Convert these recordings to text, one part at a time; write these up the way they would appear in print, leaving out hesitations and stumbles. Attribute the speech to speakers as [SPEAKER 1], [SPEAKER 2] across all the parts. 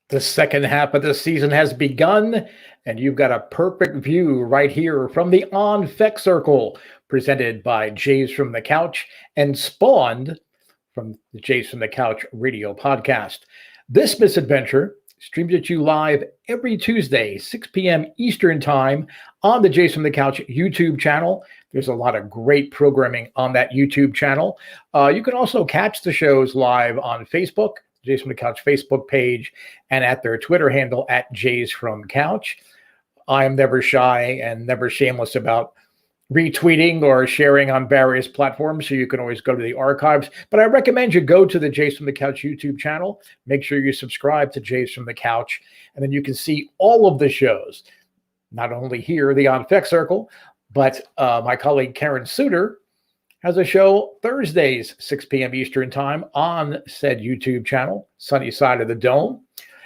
[SPEAKER 1] The second half of the season has begun, and you've got a perfect view right here from the On Fek Circle, presented by Jays from the Couch and spawned from the Jays from the Couch radio podcast. This misadventure streams at you live every Tuesday, 6 p.m. Eastern Time on the Jays from the Couch YouTube channel. There's a lot of great programming on that YouTube channel. You can also catch the shows live on Facebook, Jays from the Couch Facebook page, and at their Twitter handle at Jays from Couch. I am never shy and never shameless about retweeting or sharing on various platforms, so you can always go to the archives. But I recommend you go to the Jays from the Couch YouTube channel. Make sure you subscribe to Jays from the Couch, and then you can see all of the shows, not only here, the On Fek Circle, but my colleague Karen Suter has a show Thursdays, 6 p.m. Eastern Time on said YouTube channel, Sunny Side of the Dome.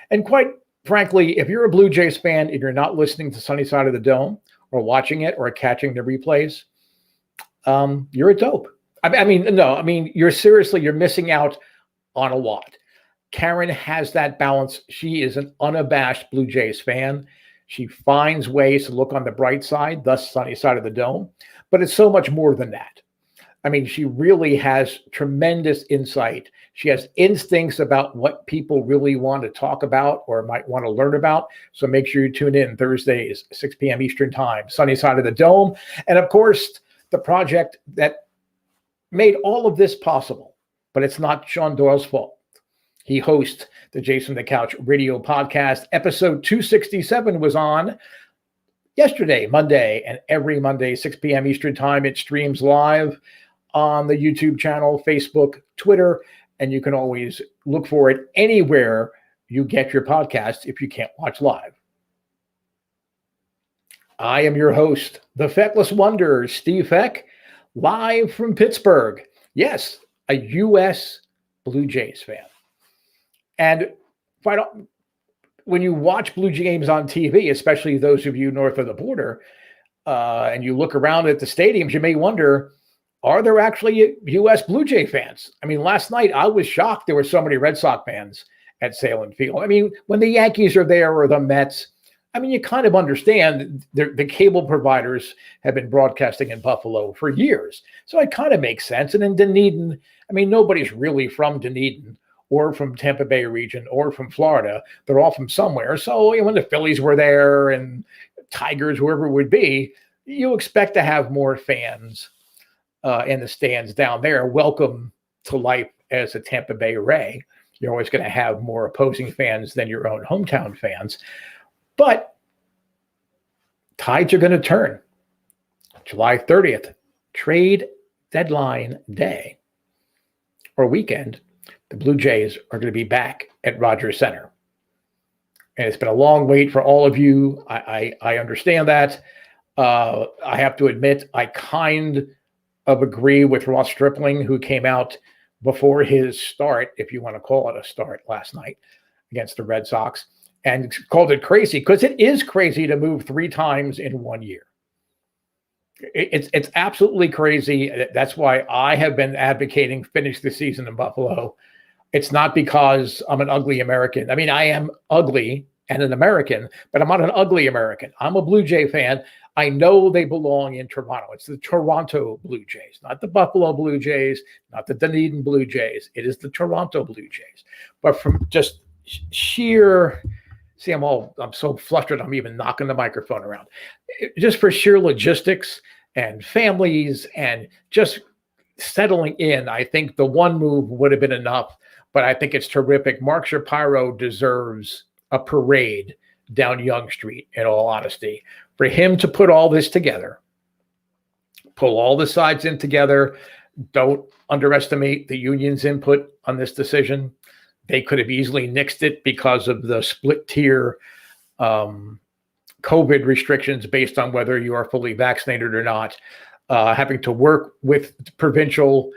[SPEAKER 1] And quite frankly, if you're a Blue Jays fan and you're not listening to Sunny Side of the Dome or watching it or catching the replays, you're a dope. You're missing out on a lot. Karen has that balance. She is an unabashed Blue Jays fan. She finds ways to look on the bright side, thus Sunny Side of the Dome. But it's so much more than that. I mean, she really has tremendous insight. She has instincts about what people really want to talk about or might want to learn about. So make sure you tune in Thursdays, 6 p.m. Eastern Time, Sunny Side of the Dome. And of course, the project that made all of this possible, but it's not Sean Doyle's fault. He hosts the Jays from the Couch radio podcast. Episode 267 was on yesterday, Monday, and every Monday, 6 p.m. Eastern Time, it streams live on the YouTube channel, Facebook, Twitter, and you can always look for it anywhere you get your podcast if you can't watch live. I am your host, the Factless Wonders, Steve Fek, live from Pittsburgh. Yes, a U.S. Blue Jays fan. And when you watch Blue Jays games on TV, especially those of you north of the border, and you look around at the stadiums, you may wonder, are there actually U.S. Blue Jay fans? I mean, last night I was shocked there were so many Red Sox fans at Salem Field. I mean, when the Yankees are there or the Mets, I mean, you kind of understand the cable providers have been broadcasting in Buffalo for years. So it kind of makes sense. And in Dunedin, I mean, nobody's really from Dunedin or from Tampa Bay region or from Florida. They're all from somewhere. So when the Phillies were there and Tigers, whoever it would be, you expect to have more fans in the stands down there. Welcome to life as a Tampa Bay Ray. You're always going to have more opposing fans than your own hometown fans. But tides are going to turn. July 30th, trade deadline day or weekend, the Blue Jays are going to be back at Rogers Center. And it's been a long wait for all of you. I understand that. I have to admit, I kind of agree with Ross Stripling, who came out before his start, if you want to call it a start, last night against the Red Sox, and called it crazy, because it is crazy to move 3 times in 1 year. It's absolutely crazy. That's why I have been advocating finish the season in Buffalo. It's not because I'm an ugly American. I mean, I am ugly and an American, but I'm not an ugly American. I'm a Blue Jay fan. I know they belong in Toronto. It's the Toronto Blue Jays, not the Buffalo Blue Jays, not the Dunedin Blue Jays. It is the Toronto Blue Jays. But from just sheer, see, I'm so flustered, I'm even knocking the microphone around. Just for sheer logistics and families and just settling in, I think the one move would have been enough, but I think it's terrific. Mark Shapiro deserves a parade down Yonge Street, in all honesty. For him to put all this together, pull all the sides in together, don't underestimate the union's input on this decision. They could have easily nixed it because of the split tier COVID restrictions based on whether you are fully vaccinated or not. Having to work with provincial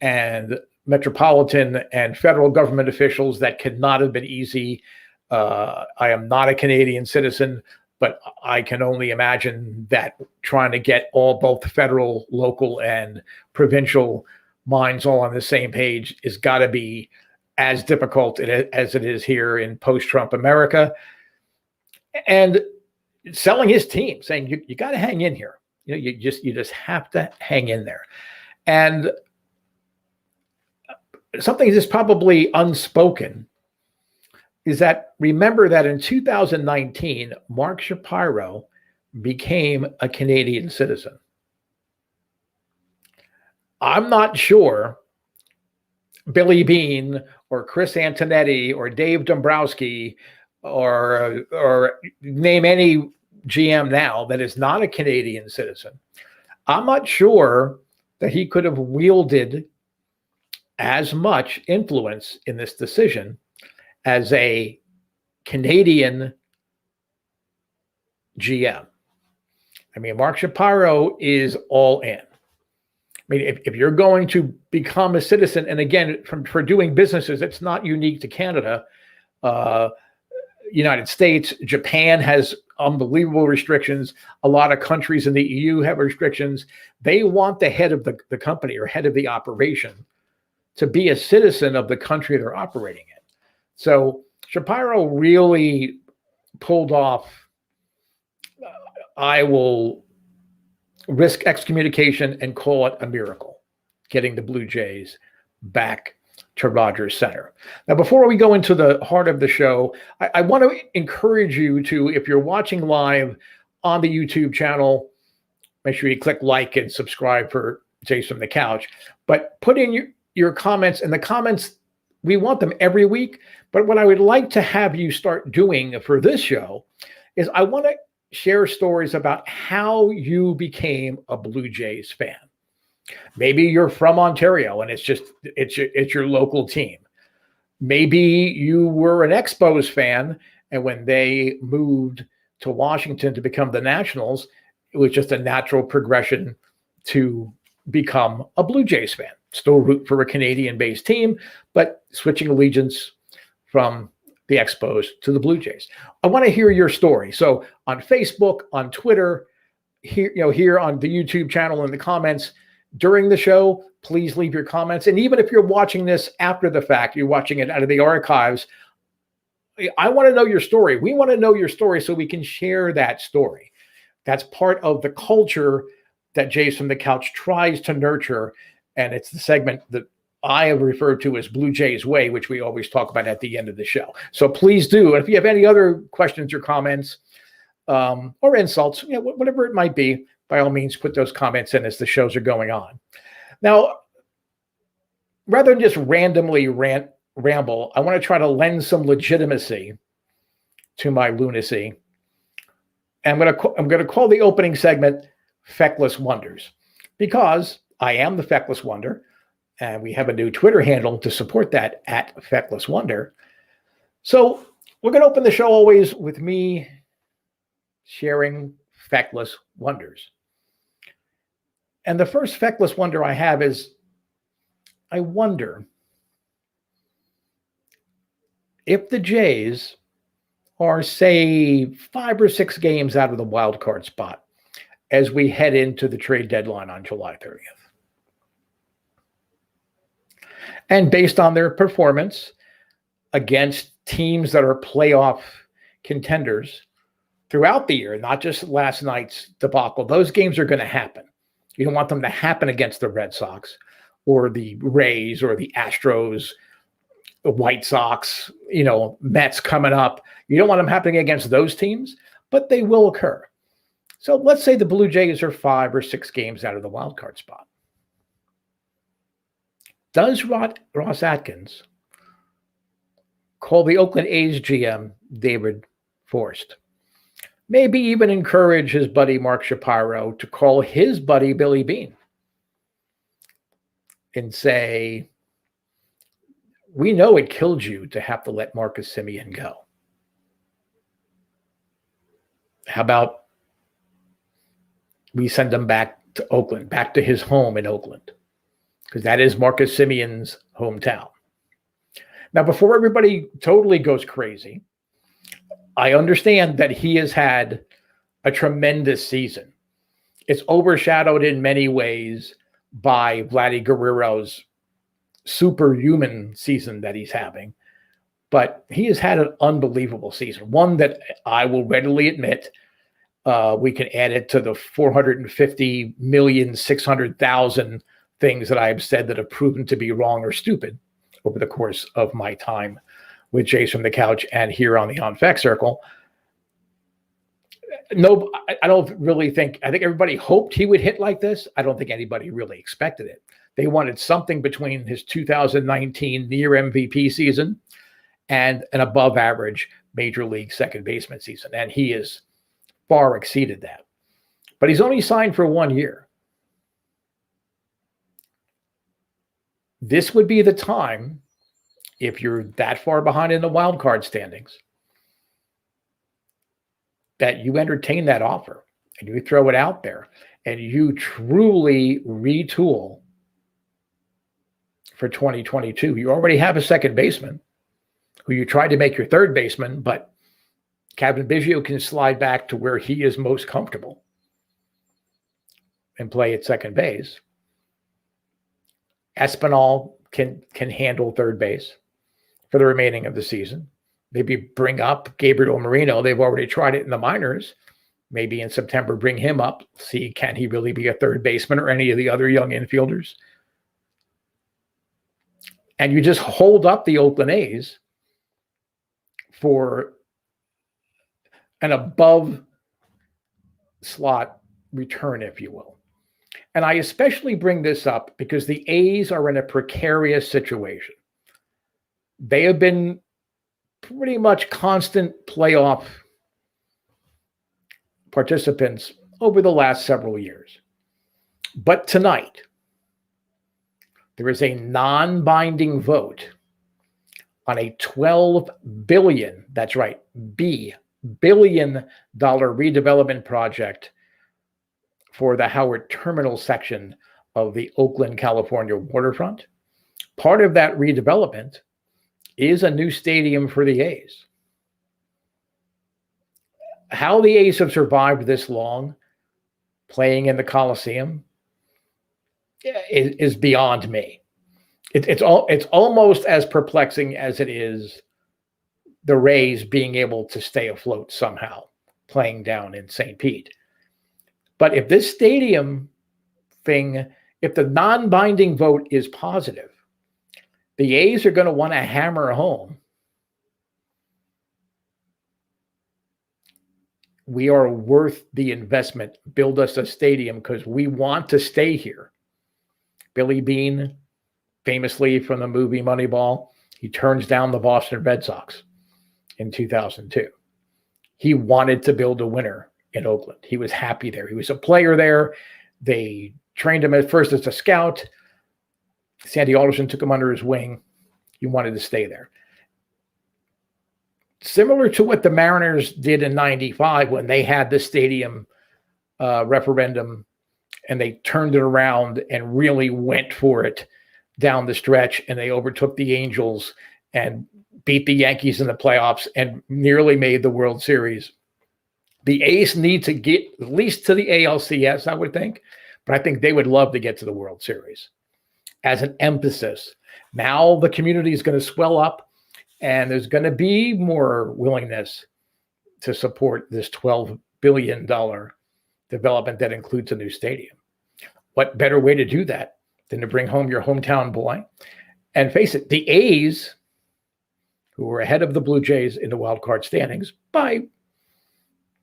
[SPEAKER 1] and metropolitan and federal government officials, that could not have been easy. I am not a Canadian citizen, but I can only imagine that trying to get both federal, local, and provincial minds all on the same page has got to be as difficult as it is here in post-Trump America. And selling his team, saying you got to hang in here. You just have to hang in there. And something that's probably unspoken is that, remember that in 2019, Mark Shapiro became a Canadian citizen. I'm not sure Billy Beane or Chris Antonetti or Dave Dombrowski or name any GM now that is not a Canadian citizen. I'm not sure that he could have wielded as much influence in this decision as a Canadian GM. I mean, Mark Shapiro is all in. I mean, if you're going to become a citizen, and again, for doing businesses, it's not unique to Canada. United States, Japan has unbelievable restrictions. A lot of countries in the EU have restrictions. They want the head of the company or head of the operation to be a citizen of the country they're operating in. So Shapiro really pulled off, I will risk excommunication and call it a miracle, getting the Blue Jays back to Rogers Center. Now, before we go into the heart of the show, I want to encourage you to, if you're watching live on the YouTube channel, make sure you click like and subscribe for Jays from the Couch, but put in your comments. And the comments, we want them every week. But what I would like to have you start doing for this show is I want to share stories about how you became a Blue Jays fan. Maybe you're from Ontario and it's your local team. Maybe you were an Expos fan, and when they moved to Washington to become the Nationals, it was just a natural progression to become a Blue Jays fan. Still root for a Canadian-based team, but switching allegiance from the Expos to the Blue Jays. I want to hear your story. So on Facebook, on Twitter, here on the YouTube channel, in the comments during the show, please leave your comments. And even if you're watching this after the fact, you're watching it out of the archives, I want to know your story. We want to know your story so we can share that story. That's part of the culture that Jays from the Couch tries to nurture. And it's the segment that I have referred to as Blue Jays Way, which we always talk about at the end of the show. So please do. And if you have any other questions or comments or insults, whatever it might be, by all means, put those comments in as the shows are going on. Now, rather than just randomly ramble, I want to try to lend some legitimacy to my lunacy. And I'm going to call the opening segment Feckless Wonders, because I am the Feckless Wonder, and we have a new Twitter handle to support that, at Feckless Wonder. So we're going to open the show always with me sharing Feckless Wonders. And the first Feckless Wonder I have is, I wonder if the Jays are, say, 5 or 6 games out of the wild card spot as we head into the trade deadline on July 30th. And based on their performance against teams that are playoff contenders throughout the year, not just last night's debacle, those games are going to happen. You don't want them to happen against the Red Sox or the Rays or the Astros, the White Sox, Mets coming up. You don't want them happening against those teams, but they will occur. So let's say the Blue Jays are 5 or 6 games out of the wild card spot. Does Ross Atkins call the Oakland A's GM, David Forst? Maybe even encourage his buddy Mark Shapiro to call his buddy Billy Beane and say, we know it killed you to have to let Marcus Semien go. How about we send him back to Oakland, back to his home in Oakland? Because that is Marcus Semien's hometown. Now, before everybody totally goes crazy, I understand that he has had a tremendous season. It's overshadowed in many ways by Vladdy Guerrero's superhuman season that he's having, but he has had an unbelievable season. One that I will readily admit, we can add it to the 450,600,000 things that I've said that have proven to be wrong or stupid over the course of my time with Jace from the Couch and here on the On Fek Circle. No, I don't really think, I think everybody hoped he would hit like this. I don't think anybody really expected it. They wanted something between his 2019 near MVP season and an above average major league second baseman season. And he has far exceeded that. But he's only signed for 1 year. This would be the time, if you're that far behind in the wild card standings, that you entertain that offer and you throw it out there and you truly retool for 2022. You already have a second baseman who you tried to make your third baseman, but Kevin Biggio can slide back to where he is most comfortable and play at second base. Espinal can handle third base for the remaining of the season. Maybe bring up Gabriel Marino. They've already tried it in the minors. Maybe in September, bring him up. See, can he really be a third baseman or any of the other young infielders? And you just hold up the Oakland A's for an above slot return, if you will. And I especially bring this up because the A's are in a precarious situation. They have been pretty much constant playoff participants over the last several years. But tonight, there is a non-binding vote on a $12 billion, that's right, billion dollar redevelopment project for the Howard Terminal section of the Oakland, California waterfront. Part of that redevelopment is a new stadium for the A's. How the A's have survived this long playing in the Coliseum is beyond me. It's almost as perplexing as it is the Rays being able to stay afloat somehow playing down in St. Pete. But if this stadium thing, if the non-binding vote is positive, the A's are going to want to hammer home. We are worth the investment. Build us a stadium because we want to stay here. Billy Beane, famously from the movie Moneyball, he turns down the Boston Red Sox in 2002. He wanted to build a winner in Oakland. He was happy there. He was a player there. They trained him at first as a scout. Sandy Alderson took him under his wing. He wanted to stay there. Similar to what the Mariners did in 95 when they had the stadium referendum and they turned it around and really went for it down the stretch, and they overtook the Angels and beat the Yankees in the playoffs and nearly made the World Series. The A's need to get at least to the ALCS, I would think, but I think they would love to get to the World Series as an emphasis. Now the community is going to swell up, and there's going to be more willingness to support this $12 billion development that includes a new stadium. What better way to do that than to bring home your hometown boy? And face it, the A's, who were ahead of the Blue Jays in the wild card standings by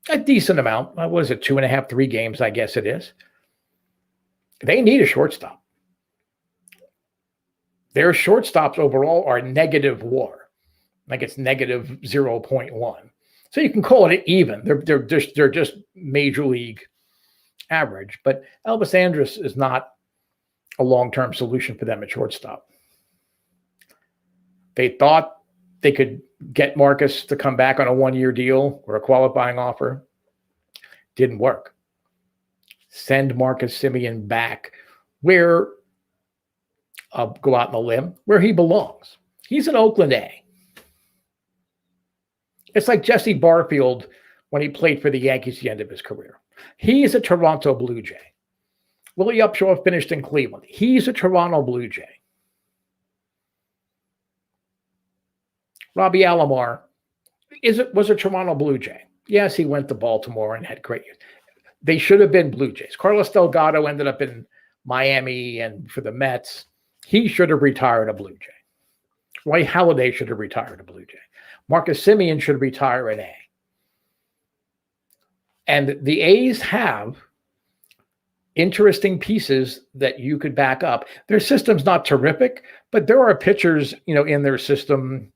[SPEAKER 1] a decent amount, what is it, 2.5, 3 games, I guess it is. They need a shortstop. Their shortstops overall are negative WAR. Like it's negative 0.1. So you can call it even. They're just major league average. But Elvis Andrus is not a long-term solution for them at shortstop. They thought they could get Marcus to come back on a 1-year deal or a qualifying offer. Didn't work. Send Marcus Semien back where, I'll go out on a limb, where he belongs. He's an Oakland A. It's like Jesse Barfield when he played for the Yankees at the end of his career. He's a Toronto Blue Jay. Willie Upshaw finished in Cleveland. He's a Toronto Blue Jay. Robbie Alomar was a Toronto Blue Jay. Yes, he went to Baltimore and had great years. They should have been Blue Jays. Carlos Delgado ended up in Miami and for the Mets. He should have retired a Blue Jay. Roy Halladay should have retired a Blue Jay. Marcus Semien should retire an A. And the A's have interesting pieces that you could back up. Their system's not terrific, but there are pitchers, in their system.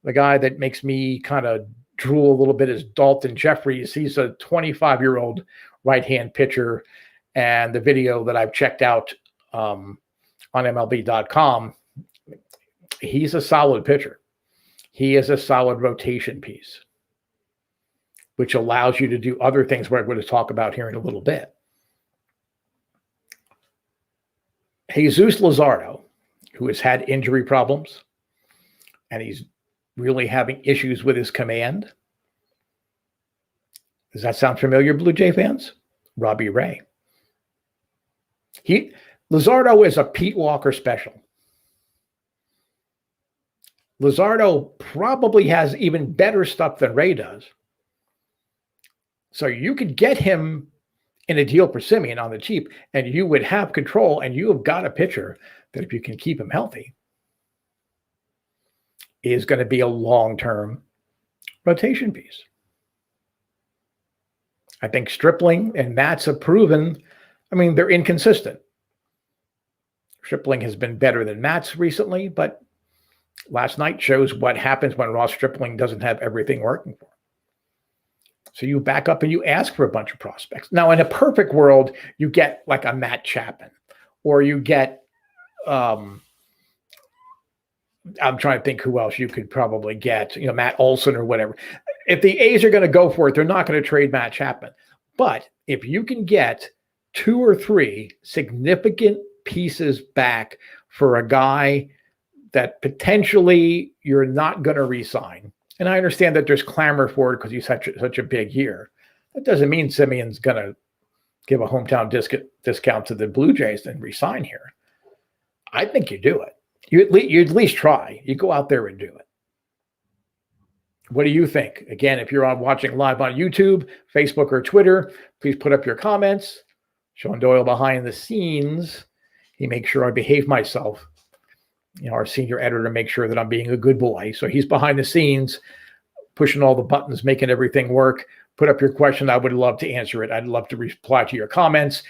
[SPEAKER 1] The guy that makes me kind of drool a little bit is Dalton Jeffries. He's a 25-year-old right-hand pitcher. And the video that I've checked out on MLB.com, he's a solid pitcher. He is a solid rotation piece, which allows you to do other things we're going to talk about here in a little bit. Jesus Lizardo, who has had injury problems, and he's really having issues with his command. Does that sound familiar, Blue Jay fans? Robbie Ray. Lizardo is a Pete Walker special. Lizardo probably has even better stuff than Ray does. So you could get him in a deal for Semien on the cheap, and you would have control, and you have got a pitcher that, if you can keep him healthy, is going to be a long-term rotation piece. I think Stripling and Matz have proven, they're inconsistent. Stripling has been better than Matz recently, but last night shows what happens when Ross Stripling doesn't have everything working for him. So you back up and you ask for a bunch of prospects. Now, in a perfect world, you get like a Matt Chapman, or you get, I'm trying to think who else you could probably get, Matt Olson or whatever. If the A's are going to go for it, they're not going to trade Matt Chapman. But if you can get 2 or 3 significant pieces back for a guy that potentially you're not going to re-sign, and I understand that there's clamor for it because he's such a big year. That doesn't mean Semien's going to give a hometown discount to the Blue Jays and resign here. I think you do it. You at least try. You go out there and do it. What do you think? Again, if you're watching live on YouTube, Facebook, or Twitter, please put up your comments. Sean Doyle behind the scenes. He makes sure I behave myself. Our senior editor makes sure that I'm being a good boy. So he's behind the scenes, pushing all the buttons, making everything work. Put up your question. I would love to answer it. I'd love to reply to your comments.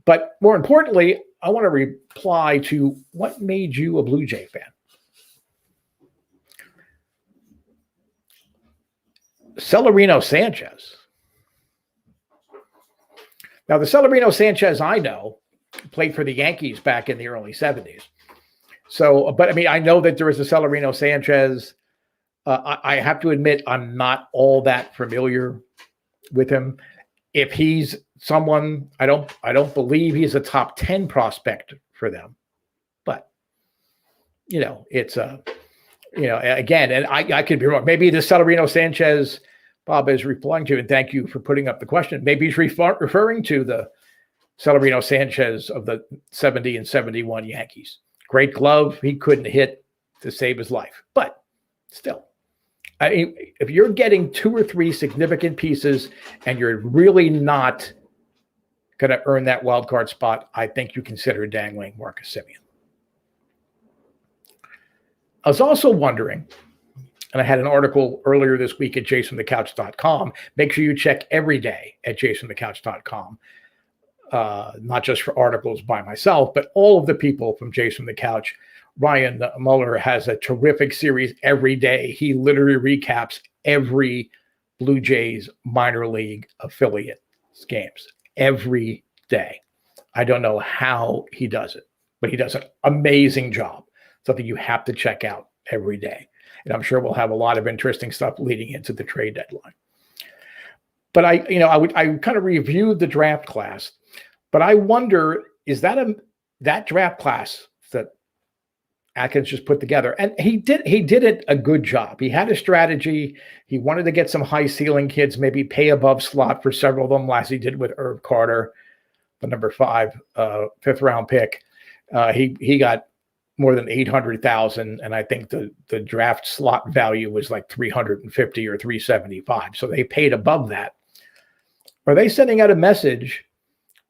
[SPEAKER 1] But more importantly, I want to reply to what made you a Blue Jay fan. Celebrino Sanchez. Now, the Celebrino Sanchez I know played for the Yankees back in the early 70s. So, but I know that there is a Celebrino Sanchez. I have to admit, I'm not all that familiar with him. If he's someone, I don't believe he's a top 10 prospect for them. But, it's again, and I could be wrong. Maybe the Celebrino Sanchez Bob is replying to, and thank you for putting up the question. Maybe he's referring to the Celebrino Sanchez of the 70 and 71 Yankees. Great glove. He couldn't hit to save his life. But still, if you're getting 2 or 3 significant pieces and you're really not going to earn that wild card spot, I think you consider dangling Marcus Semien. I was also wondering, and I had an article earlier this week at jasonthecouch.com. Make sure you check every day at jasonthecouch.com. Not just for articles by myself, but all of the people from Jason the Couch. Ryan Muller has a terrific series every day. He literally recaps every Blue Jays minor league affiliate games every day. I don't know how he does it, but he does an amazing job. Something you have to check out every day. And I'm sure we'll have a lot of interesting stuff leading into the trade deadline. But I kind of reviewed the draft class, but I wonder, is that draft class that Atkins just put together? And he did it a good job. He had a strategy. He wanted to get some high ceiling kids, maybe pay above slot for several of them, last he did with Irv Carter, the number 5 5th round pick. He got more than 800,000, and I think the draft slot value was like 350 or 375. So they paid above that. Are they sending out a message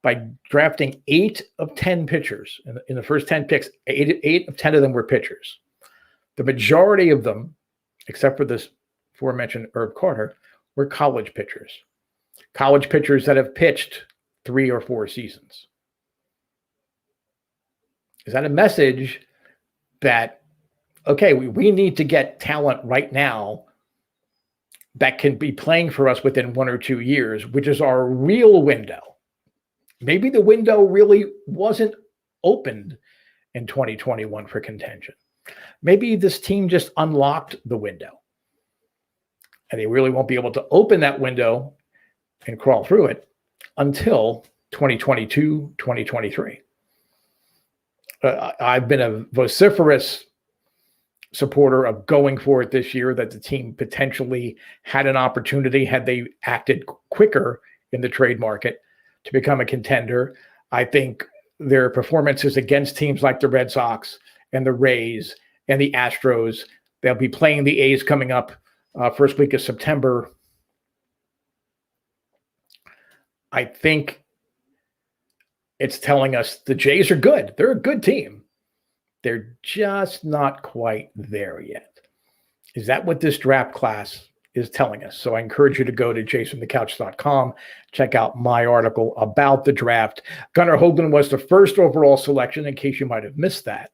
[SPEAKER 1] by drafting 8 of 10 pitchers in the first 10 picks? 8 of 10 of them were pitchers. The majority of them, except for this aforementioned Herb Carter, were college pitchers. College pitchers that have pitched 3 or 4 seasons. Is that a message that, okay, we need to get talent right now that can be playing for us within 1 or 2 years, which is our real window? Maybe the window really wasn't opened in 2021 for contention. Maybe this team just unlocked the window, and they really won't be able to open that window and crawl through it until 2022, 2023. I've been a vociferous supporter of going for it this year, that the team potentially had an opportunity, had they acted quicker in the trade market, to become a contender. I think their performances against teams like the Red Sox and the Rays and the Astros, they'll be playing the A's coming up first week of September. I think it's telling us the Jays are good. They're a good team. They're just not quite there yet. Is that what this draft class is telling us? So I encourage you to go to jasonthecouch.com, check out my article about the draft. Gunnar Hoagland was the first overall selection, in case you might have missed that.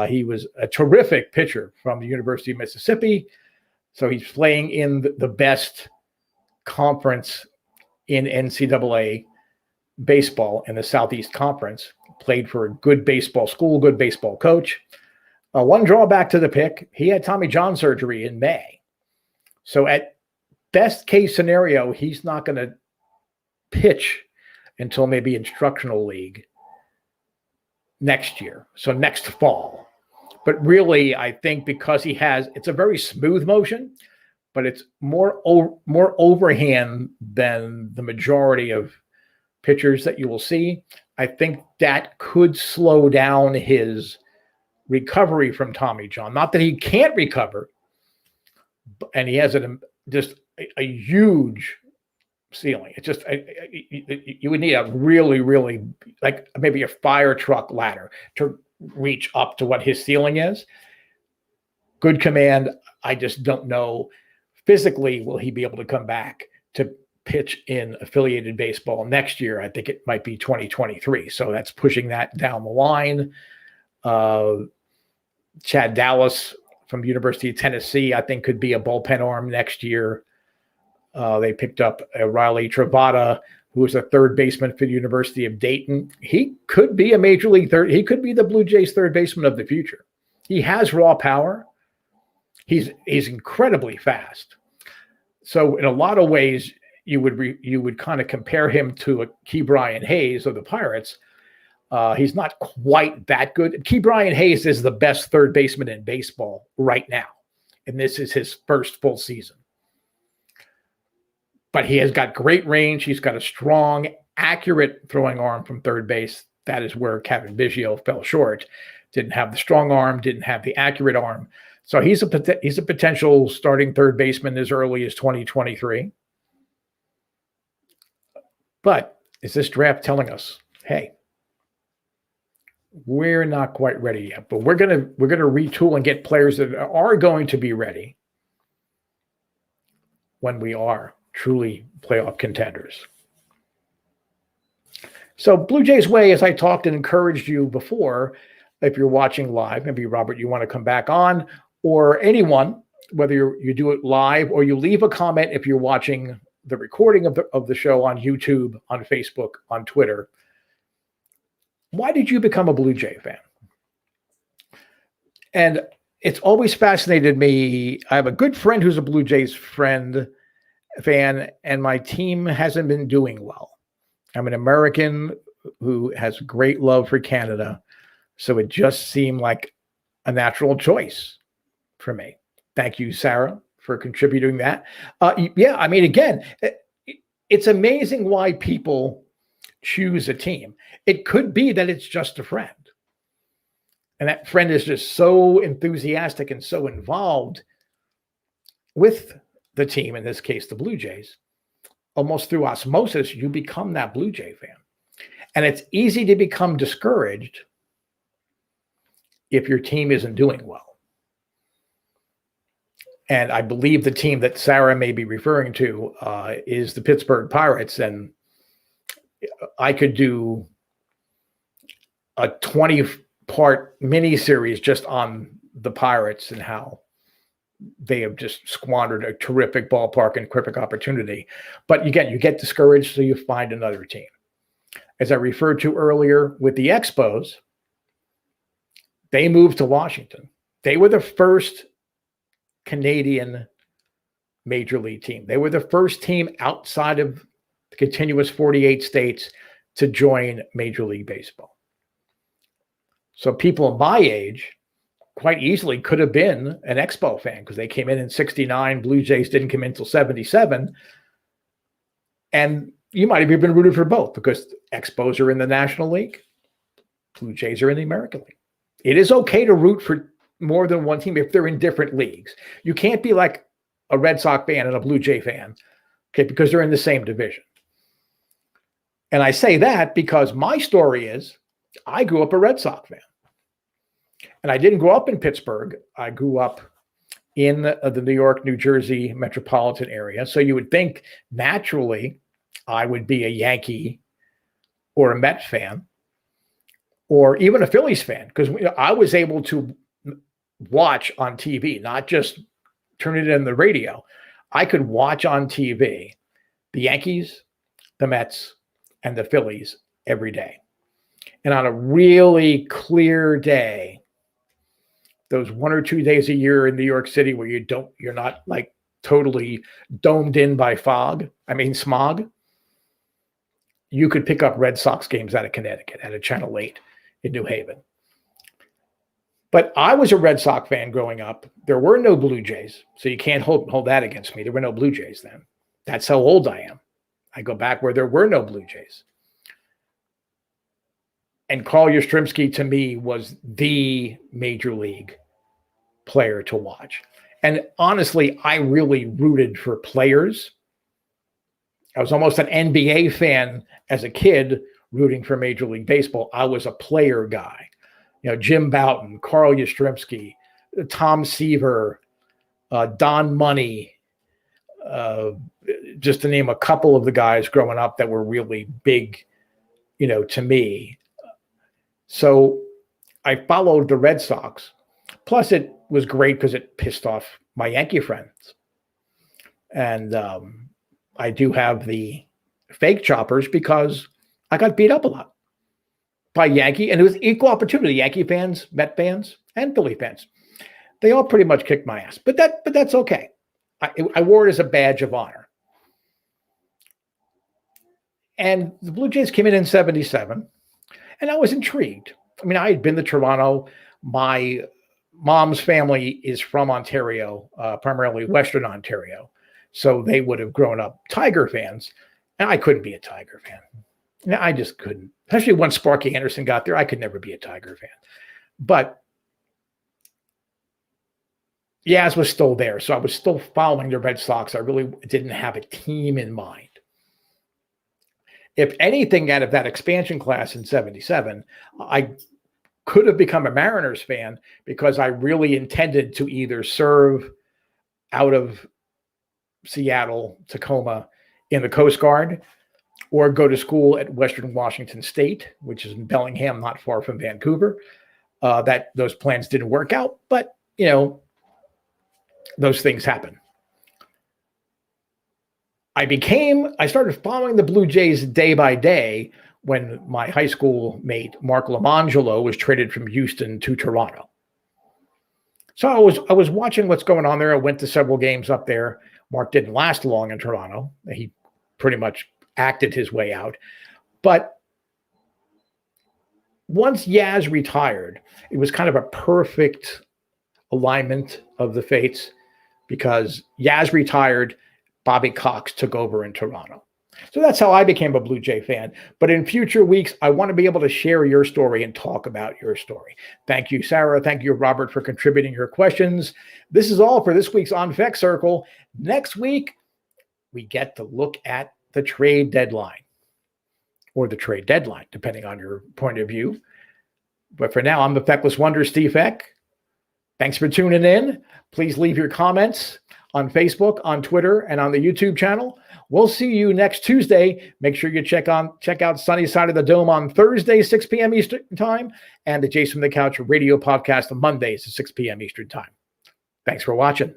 [SPEAKER 1] He was a terrific pitcher from the University of Mississippi. So he's playing in the best conference in NCAA baseball in the Southeast Conference, played for a good baseball school, good baseball coach. One drawback to the pick, he had Tommy John surgery in May. So at best case scenario, he's not going to pitch until maybe instructional league next year. So next fall. But really, I think because it's a very smooth motion, but it's more overhand than the majority of pitchers that you will see. I think that could slow down his recovery from Tommy John. Not that he can't recover, and he has just a huge ceiling. It's just you would need a really, really, like maybe a fire truck ladder to reach up to what his ceiling is. Good command. I just don't know physically, will he be able to come back to pitch in affiliated baseball next year? I think it might be 2023. So that's pushing that down the line. Chad Dallas from the University of Tennessee, I think, could be a bullpen arm next year. They picked up Riley Travada, who is a third baseman for the University of Dayton. He could be a major league third. He could be the Blue Jays third baseman of the future. He has raw power. He's incredibly fast. So in a lot of ways, you would kind of compare him to a Key Brian Hayes of the Pirates. He's not quite that good. Key Brian Hayes is the best third baseman in baseball right now, and this is his first full season. But he has got great range. He's got a strong, accurate throwing arm from third base. That is where Kevin Biggio fell short. Didn't have the strong arm, didn't have the accurate arm. So he's a potential starting third baseman as early as 2023. But is this draft telling us, hey, we're not quite ready yet, but we're gonna retool and get players that are going to be ready when we are truly playoff contenders. So Blue Jays Way, as I talked and encouraged you before, if you're watching live, maybe Robert, you want to come back on, or anyone, whether you do it live or you leave a comment if you're watching the recording of the show on YouTube, on Facebook, on Twitter. Why did you become a Blue Jay fan? And it's always fascinated me. I have a good friend who's a Blue Jays fan, and my team hasn't been doing well. I'm an American who has great love for Canada, so it just seemed like a natural choice for me. Thank you, Sarah, for contributing that. Yeah, I mean, again, it's amazing why people choose a team. It could be that it's just a friend. And that friend is just so enthusiastic and so involved with the team, in this case, the Blue Jays, almost through osmosis, you become that Blue Jay fan. And it's easy to become discouraged if your team isn't doing well. And I believe the team that Sarah may be referring to is the Pittsburgh Pirates. And I could do a 20-part mini-series just on the Pirates and how they have just squandered a terrific ballpark and terrific opportunity. But you get discouraged, so you find another team. As I referred to earlier with the Expos, they moved to Washington. They were the first Canadian major league team. They were the first team outside of the continuous 48 states to join Major League Baseball. So people my age quite easily could have been an Expo fan because they came in 69. Blue Jays didn't come in until 77. And you might have been rooted for both because Expos are in the National League. Blue Jays are in the American League. It is okay to root for more than one team if they're in different leagues. You can't be like a Red Sox fan and a Blue Jay fan, okay, because they're in the same division. And I say that because my story is I grew up a Red Sox fan. And I didn't grow up in Pittsburgh. I grew up in the New York, New Jersey metropolitan area. So you would think naturally I would be a Yankee or a Met fan or even a Phillies fan because I was able to watch on TV, not just turn it in the radio. I could watch on TV the Yankees, the Mets, and the Phillies every day. And on a really clear day, those 1 or 2 days a year in New York City where you're not like totally domed in by smog, you could pick up Red Sox games out of Connecticut at a Channel 8 in New Haven. But I was a Red Sox fan growing up. There were no Blue Jays, so you can't hold that against me. There were no Blue Jays then. That's how old I am. I go back where there were no Blue Jays. And Carl Yastrzemski, to me, was the major league player to watch. And honestly, I really rooted for players. I was almost an NBA fan as a kid, rooting for Major League Baseball. I was a player guy. Jim Bouton, Carl Yastrzemski, Tom Seaver, Don Money, just to name a couple of the guys growing up that were really big, to me. So I followed the Red Sox. Plus, it was great because it pissed off my Yankee friends. And I do have the fake choppers because I got beat up a lot by Yankee. And it was equal opportunity. Yankee fans, Met fans, and Philly fans. They all pretty much kicked my ass. But that's okay. I wore it as a badge of honor. And the Blue Jays came in 77. And I was intrigued. I had been to Toronto. My mom's family is from Ontario, primarily Western Ontario. So they would have grown up Tiger fans. And I couldn't be a Tiger fan. I just couldn't. Especially once Sparky Anderson got there, I could never be a Tiger fan. But Yaz was still there. So I was still following the Red Sox. I really didn't have a team in mind. If anything out of that expansion class in 77, I could have become a Mariners fan because I really intended to either serve out of Seattle, Tacoma in the Coast Guard or go to school at Western Washington State, which is in Bellingham, not far from Vancouver. Those plans didn't work out, but, those things happen. I started following the Blue Jays day by day when my high school mate, Mark Lamangelo, was traded from Houston to Toronto. So I was watching what's going on there. I went to several games up there. Mark didn't last long in Toronto. He pretty much acted his way out. But once Yaz retired, it was kind of a perfect alignment of the fates because Yaz retired, Bobby Cox took over in Toronto. So that's how I became a Blue Jay fan. But in future weeks, I want to be able to share your story and talk about your story. Thank you, Sarah. Thank you, Robert, for contributing your questions. This is all for this week's On Fek Circle. Next week, we get to look at the trade deadline, or the trade deadline, depending on your point of view. But for now, I'm the Factless Wonders, Steve Fek. Thanks for tuning in. Please leave your comments on Facebook, on Twitter, and on the YouTube channel. We'll see you next Tuesday. Make sure you check out Sunny Side of the Dome on Thursday, 6 p.m. Eastern Time, and the Jason from the Couch radio podcast on Mondays at 6 p.m. Eastern Time. Thanks for watching.